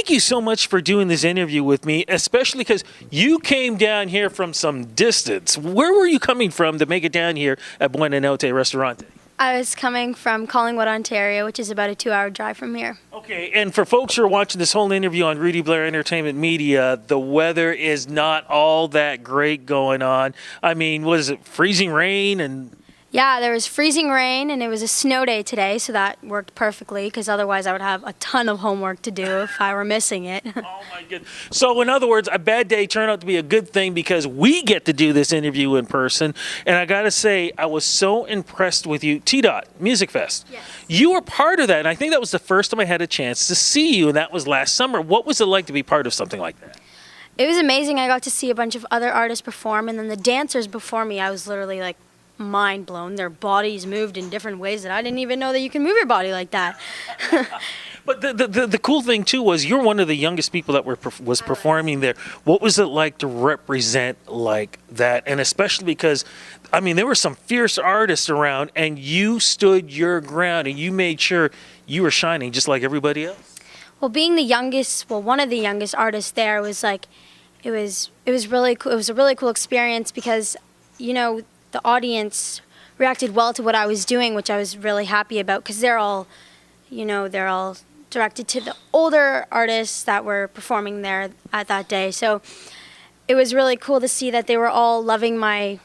thank you so much for doing this interview with me, especially because you came down here from some distance. Where were you coming from to make it down here at Buena Notte Restaurante? I was coming from Collingwood, Ontario, which is about a 2-hour drive from here. Okay, and for folks who are watching this whole interview on Rudy Blair Entertainment Media, the weather is not all that great going on. I mean, was it freezing rain and... Yeah, there was freezing rain, and it was a snow day today, so that worked perfectly, because otherwise I would have a ton of homework to do if I were missing it. Oh, my goodness. So, in other words, a bad day turned out to be a good thing because we get to do this interview in person. And I got to say, I was so impressed with you. T-Dot, Music Fest. Yes. You were part of that, and I think that was the first time I had a chance to see you, and that was last summer. What was it like to be part of something like that? It was amazing. I got to see a bunch of other artists perform, and then the dancers before me, I was literally like, mind blown. Their bodies moved in different ways that I didn't even know that you can move your body like that. But the cool thing too was you're one of the youngest people that was performing there. What was it like to represent like that? And especially because, I mean, there were some fierce artists around, and you stood your ground and you made sure you were shining just like everybody else. Well, being the youngest, one of the youngest artists there was like, it was really cool. It was a really cool experience because, you know, the audience reacted well to what I was doing, which I was really happy about because they're all directed to the older artists that were performing there at that day. So it was really cool to see that they were all loving my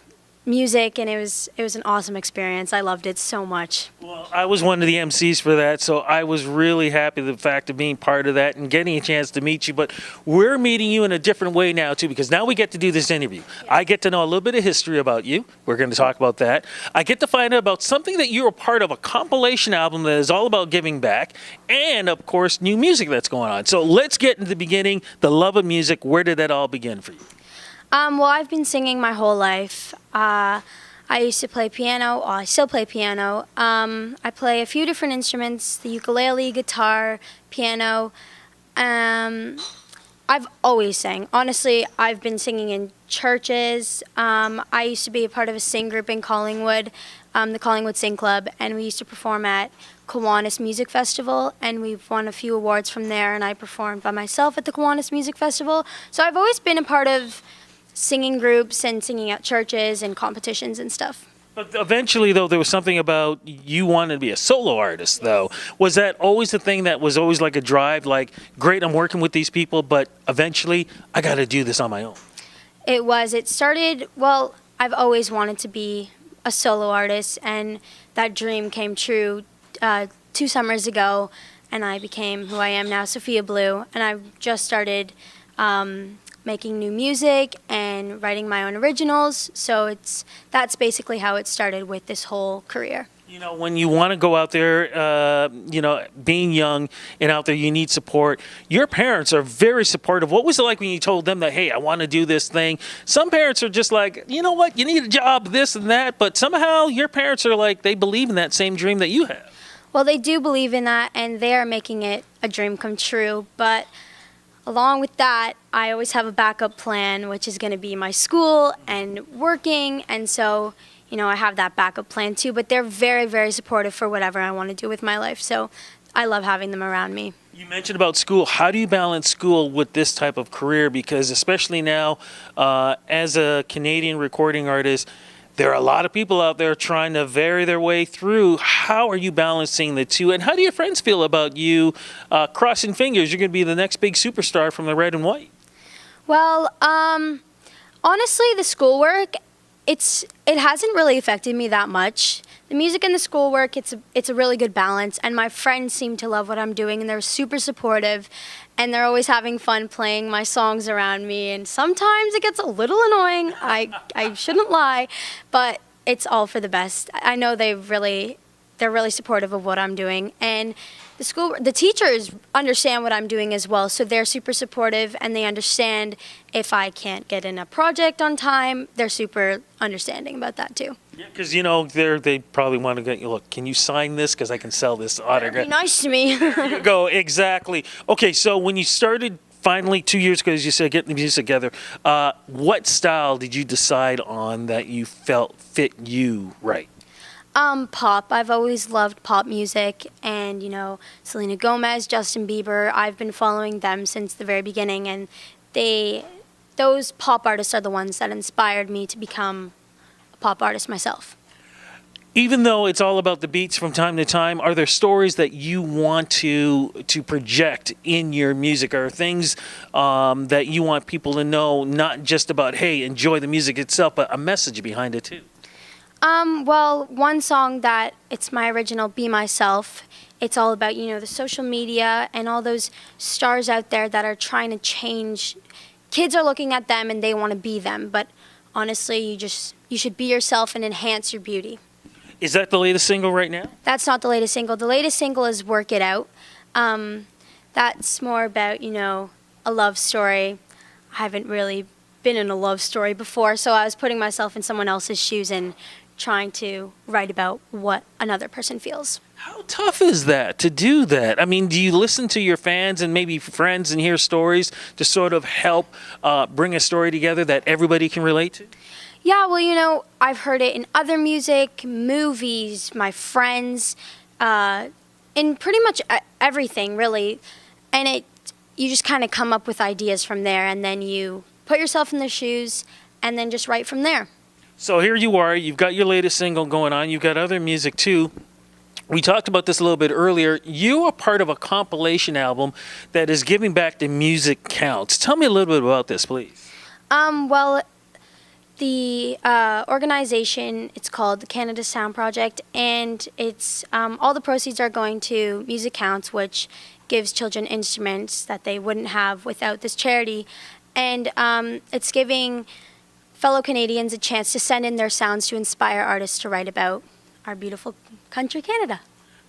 music, and it was an awesome experience. I loved it so much. Well, I was one of the MCs for that, so I was really happy with the fact of being part of that and getting a chance to meet you. But we're meeting you in a different way now, too, because now we get to do this interview. Yeah. I get to know a little bit of history about you. We're going to talk about that. I get to find out about something that you're a part of, a compilation album that is all about giving back, and, of course, new music that's going on. So let's get into the beginning, the love of music. Where did that all begin for you? Well, I've been singing my whole life. I used to play piano. I still play piano. I play a few different instruments, the ukulele, guitar, piano. I've always sang. Honestly, I've been singing in churches. I used to be a part of a sing group in Collingwood, the Collingwood Sing Club, and we used to perform at Kiwanis Music Festival, and we've won a few awards from there, and I performed by myself at the Kiwanis Music Festival. So I've always been a part of singing groups and singing at churches and competitions and stuff. But eventually, though, there was something about you wanted to be a solo artist, though. Was that always the thing that was always like a drive, like, great, I'm working with these people, but eventually, I got to do this on my own? It was. It started, well, I've always wanted to be a solo artist, and that dream came true 2 summers ago, and I became who I am now, Sofia Blu, and I just started making new music and writing my own originals. So that's basically how it started with this whole career. You know, when you want to go out there, being young and out there, you need support. Your parents are very supportive. What was it like when you told them that, hey, I want to do this thing? Some parents are just like, you know what, you need a job, this and that. But somehow your parents are like, they believe in that same dream that you have. Well, they do believe in that, and they are making it a dream come true. But along with that, I always have a backup plan, which is going to be my school and working. And so, you know, I have that backup plan too. But they're very, very supportive for whatever I want to do with my life. So I love having them around me. You mentioned about school. How do you balance school with this type of career? Because especially now, as a Canadian recording artist, there are a lot of people out there trying to vary their way through. How are you balancing the two? And how do your friends feel about you crossing fingers? You're going to be the next big superstar from the red and white. Well, honestly, the schoolwork, it hasn't really affected me that much. The music and the schoolwork, it's a really good balance. And my friends seem to love what I'm doing, and they're super supportive. And they're always having fun playing my songs around me. And sometimes it gets a little annoying. I shouldn't lie, but it's all for the best. I know they're really supportive of what I'm doing. And the teachers understand what I'm doing as well. So they're super supportive, and they understand if I can't get in a project on time. They're super understanding about that too. Yeah, because, you know, they probably want to get you, look, can you sign this? Because I can sell this autograph. Be nice to me. There you go, exactly. Okay, so when you started finally 2 years ago, as you said, getting the music together, what style did you decide on that you felt fit you right? Pop. I've always loved pop music, and Selena Gomez, Justin Bieber. I've been following them since the very beginning, and those pop artists are the ones that inspired me to become a pop artist myself. Even though it's all about the beats from time to time, are there stories that you want to project in your music? Are things that you want people to know, not just about, hey, enjoy the music itself, but a message behind it too? Well, one song that it's my original, Be Myself. It's all about, the social media and all those stars out there that are trying to change. Kids are looking at them and they want to be them, but honestly, you should be yourself and enhance your beauty. Is that the latest single right now? That's not the latest single. The latest single is Work It Out. That's more about, a love story. I haven't really been in a love story before, so I was putting myself in someone else's shoes and trying to write about what another person feels. How tough is that to do that? I mean, do you listen to your fans and maybe friends and hear stories to sort of help bring a story together that everybody can relate to? Yeah, well, I've heard it in other music, movies, my friends, in pretty much everything, really. And you just kind of come up with ideas from there, and then you put yourself in their shoes, and then just write from there. So here you are, you've got your latest single going on, you've got other music too. We talked about this a little bit earlier. You are part of a compilation album that is giving back to Music Counts. Tell me a little bit about this, please. Well, the organization, it's called the CanadaSound Project, and it's all the proceeds are going to Music Counts, which gives children instruments that they wouldn't have without this charity. And it's giving fellow Canadians a chance to send in their sounds to inspire artists to write about our beautiful country, Canada.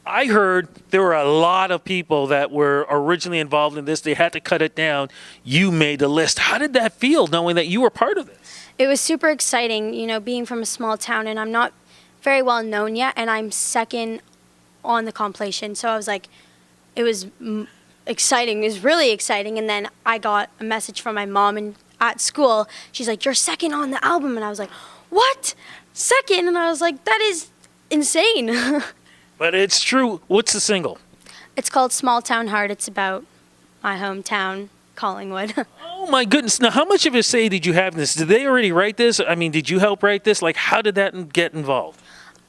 I heard there were a lot of people that were originally involved in this. They had to cut it down. You made the list. How did that feel, knowing that you were part of this? It was super exciting, being from a small town, and I'm not very well known yet, and I'm second on the compilation. So I was like, it was exciting. It was really exciting. And then I got a message from my mom at school. She's like, "You're second on the album." And I was like, "What? Second?" And I was like, "That is insane." But it's true. What's the single? It's called Small Town Heart. It's about my hometown, Collingwood. Oh my goodness. Now, how much of a say did you have in this? Did they already write this? I mean, did you help write this? Like, how did that get involved?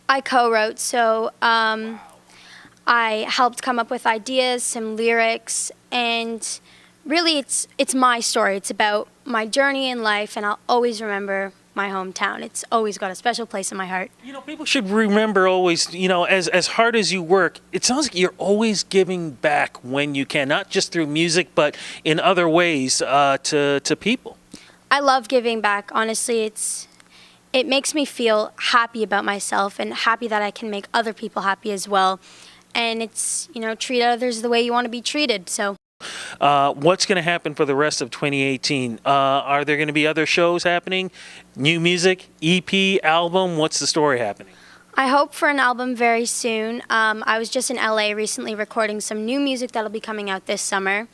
I co-wrote, so I helped come up with ideas, some lyrics, and really it's my story. It's about my journey in life, and I'll always remember my hometown. It's always got a special place in my heart. People should remember always, as hard as you work, it sounds like you're always giving back when you can, not just through music, but in other ways to people. I love giving back. Honestly, it makes me feel happy about myself and happy that I can make other people happy as well. And it's, treat others the way you want to be treated. So. What's going to happen for the rest of 2018? Are there going to be other shows happening? New music, EP, album? What's the story happening? I hope for an album very soon. I was just in LA recently recording some new music that'll be coming out this summer.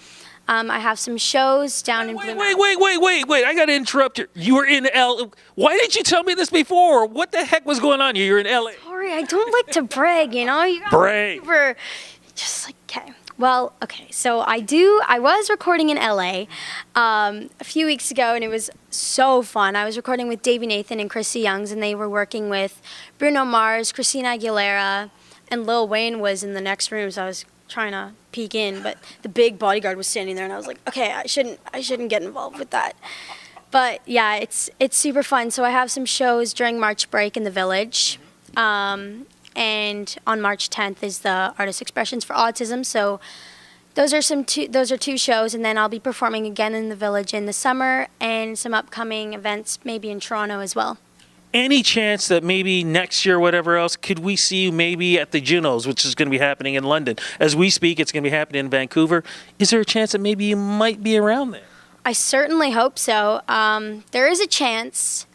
I have some shows down in Blue Mountain. Wait. I got to interrupt you. You were in LA. Why didn't you tell me this before? What the heck was going on here? You're in LA. Sorry, I don't like to brag, You Brag. Just like, okay. Well, okay, so I was recording in LA a few weeks ago, and it was so fun. I was recording with Davey Nathan and Chrissy Youngs, and they were working with Bruno Mars, Christina Aguilera, and Lil Wayne was in the next room, so I was trying to peek in, but the big bodyguard was standing there, and I was like, okay, I shouldn't get involved with that. But yeah, it's super fun. So I have some shows during March break in the Village. And on March 10th is the Artist Expressions for Autism. So those are two shows, and then I'll be performing again in the Village in the summer, and some upcoming events maybe in Toronto as well. Any chance that maybe next year, whatever else, could we see you maybe at the Junos, which is going to be happening in London? As we speak, it's going to be happening in Vancouver. Is there a chance that maybe you might be around there? I certainly hope so. There is a chance.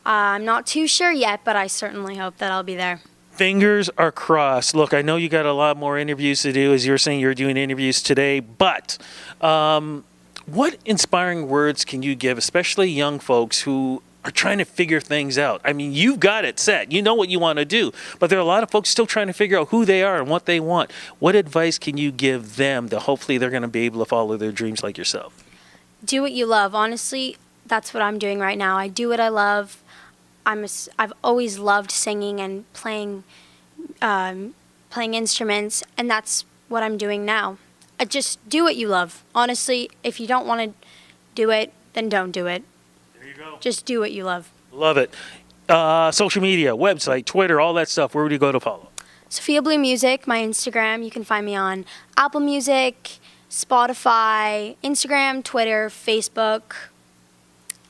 I'm not too sure yet, but I certainly hope that I'll be there. Fingers are crossed. Look, I know you got a lot more interviews to do. As you're saying, you're doing interviews today. But what inspiring words can you give, especially young folks who are trying to figure things out. I mean, you've got it set. You know what you want to do. But there are a lot of folks still trying to figure out who they are and what they want. What advice can you give them that hopefully they're going to be able to follow their dreams like yourself? Do what you love. Honestly, that's what I'm doing right now. I do what I love. I've always loved singing and playing instruments, and that's what I'm doing now. Just do what you love. Honestly, if you don't want to do it, then don't do it. There you go. Just do what you love. Love it. Social media, website, Twitter, all that stuff. Where would you go to follow? Sofia Blu Music, my Instagram. You can find me on Apple Music, Spotify, Instagram, Twitter, Facebook.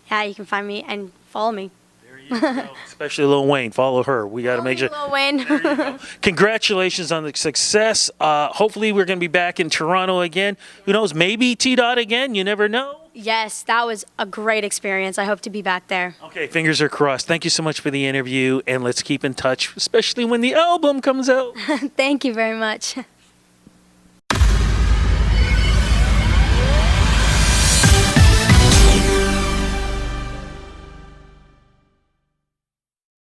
Yeah, you can find me and follow me. There you go. Especially Lil Wayne. Follow her. We got to make sure. Lil Wayne. There you go. Congratulations on the success. Hopefully we're going to be back in Toronto again. Who knows? Maybe T-Dot again. You never know. Yes, that was a great experience. I hope to be back there. Okay, fingers are crossed. Thank you so much for the interview, and let's keep in touch, especially when the album comes out. Thank you very much.